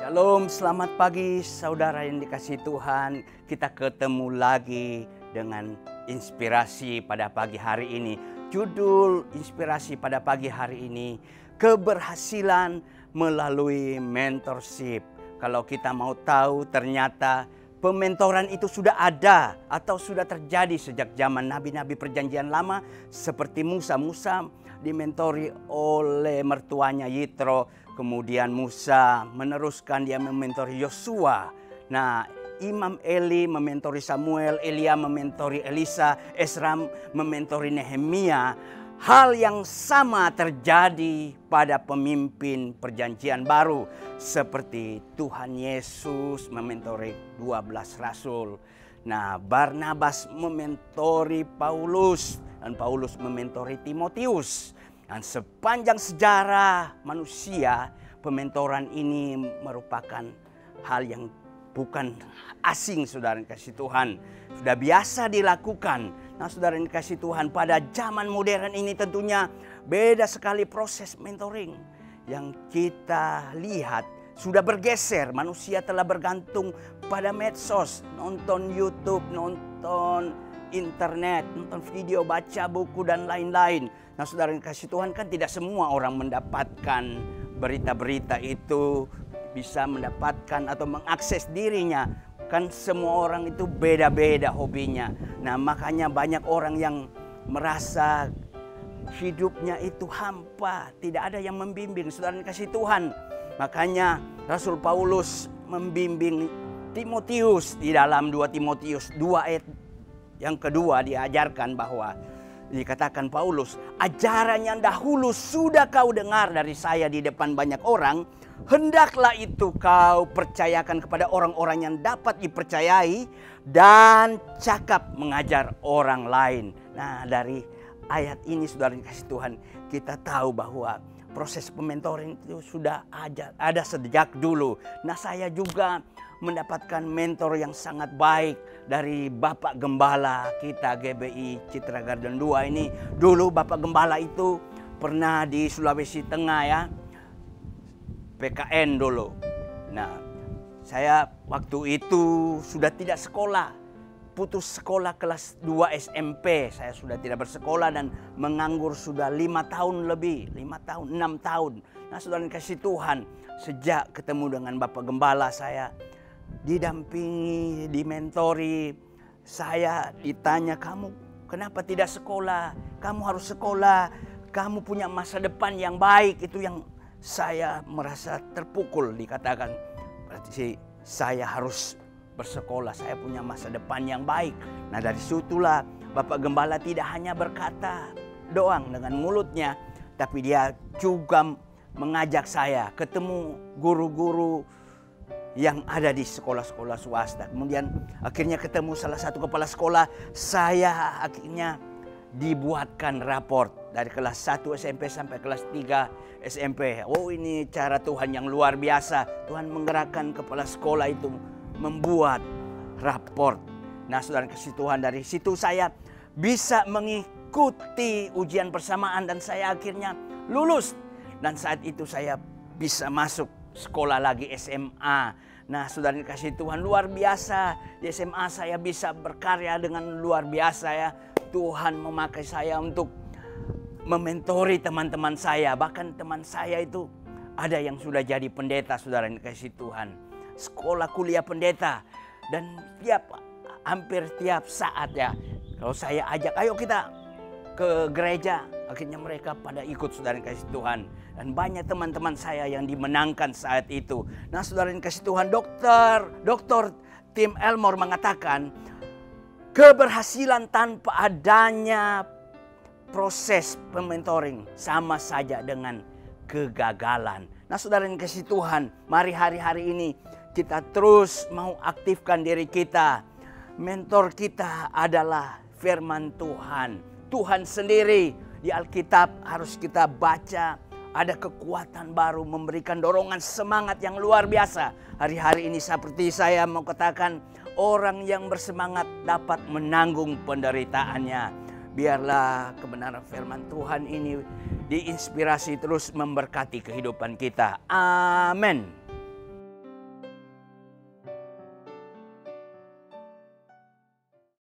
Shalom, selamat pagi saudara yang dikasihi Tuhan. Kita ketemu lagi dengan inspirasi pada pagi hari ini. Judul inspirasi pada pagi hari ini, keberhasilan melalui mentorship. Kalau kita mau tahu, ternyata pementoran itu sudah ada atau sudah terjadi sejak zaman nabi-nabi perjanjian lama. Seperti Musa dimentori oleh mertuanya Yitro. Kemudian Musa meneruskan, dia mementori Yosua. Nah, Imam Eli mementori Samuel, Elia mementori Elisa, Ezra mementori Nehemia. Hal yang sama terjadi pada pemimpin perjanjian baru. Seperti Tuhan Yesus mementori 12 rasul. Nah, Barnabas mementori Paulus dan Paulus mementori Timotius. Dan sepanjang sejarah manusia, pementoran ini merupakan hal yang bukan asing, saudara yang kasih Tuhan. Sudah biasa dilakukan. Nah, saudara yang kasih Tuhan, pada zaman modern ini tentunya beda sekali proses mentoring. Yang kita lihat sudah bergeser. Manusia telah bergantung pada medsos, nonton YouTube, nonton internet, nonton video, baca buku, dan lain-lain. Nah, saudara yang kasih Tuhan, kan tidak semua orang mendapatkan berita-berita itu, bisa mendapatkan atau mengakses dirinya. Kan semua orang itu beda-beda hobinya. Nah, makanya banyak orang yang merasa hidupnya itu hampa, tidak ada yang membimbing. Saudara yang kasih Tuhan, makanya Rasul Paulus membimbing Timotius di dalam 2 Timotius 2 ayat yang kedua, diajarkan bahwa dikatakan Paulus, ajaran yang dahulu sudah kau dengar dari saya di depan banyak orang, hendaklah itu kau percayakan kepada orang-orang yang dapat dipercayai dan cakap mengajar orang lain. Nah, dari ayat ini, saudara dikasih Tuhan, kita tahu bahwa proses pementoring itu sudah ada sejak dulu. Nah, saya juga mendapatkan mentor yang sangat baik dari Bapak Gembala kita GBI Citra Garden 2 ini. Dulu Bapak Gembala itu pernah di Sulawesi Tengah, ya, PKN dulu. Nah, saya waktu itu sudah tidak sekolah, putus sekolah kelas 2 SMP. Saya sudah tidak bersekolah dan menganggur sudah 5 tahun lebih, 6 tahun. Nah, saudara kasih Tuhan, sejak ketemu dengan Bapak Gembala, saya didampingi, dimentori. Saya ditanya, kamu kenapa tidak sekolah? Kamu harus sekolah, kamu punya masa depan yang baik. Itu yang saya merasa terpukul, dikatakan berarti saya harus bersekolah, saya punya masa depan yang baik. Nah, dari situlah Bapak Gembala tidak hanya berkata doang dengan mulutnya, tapi dia juga mengajak saya ketemu guru-guru yang ada di sekolah-sekolah swasta. Kemudian akhirnya ketemu salah satu kepala sekolah. Saya akhirnya dibuatkan raport dari kelas 1 SMP sampai kelas 3 SMP. Oh, ini cara Tuhan yang luar biasa. Tuhan menggerakkan kepala sekolah itu membuat raport. Nah, saudara kasih Tuhan, dari situ saya bisa mengikuti ujian persamaan dan saya akhirnya lulus. Dan saat itu saya bisa masuk sekolah lagi SMA. Nah, saudara kasih Tuhan, luar biasa. Di SMA saya bisa berkarya dengan luar biasa, ya. Tuhan memakai saya untuk mementori teman-teman saya. Bahkan teman saya itu ada yang sudah jadi pendeta, saudara kasih Tuhan. Sekolah kuliah pendeta. Dan hampir tiap saat, ya, kalau saya ajak, ayo kita ke gereja, akhirnya mereka pada ikut, saudara yang kasih Tuhan. Dan banyak teman-teman saya yang dimenangkan saat itu. Nah, saudara yang kasih Tuhan, Dokter Tim Elmore mengatakan, keberhasilan tanpa adanya proses pementoring sama saja dengan kegagalan. Nah, saudara yang kasih Tuhan, mari hari-hari ini kita terus mau aktifkan diri kita. Mentor kita adalah firman Tuhan. Tuhan sendiri di Alkitab harus kita baca. Ada kekuatan baru, memberikan dorongan semangat yang luar biasa. Hari-hari ini seperti saya mau katakan, orang yang bersemangat dapat menanggung penderitaannya. Biarlah kebenaran firman Tuhan ini diinspirasi terus memberkati kehidupan kita. Amin.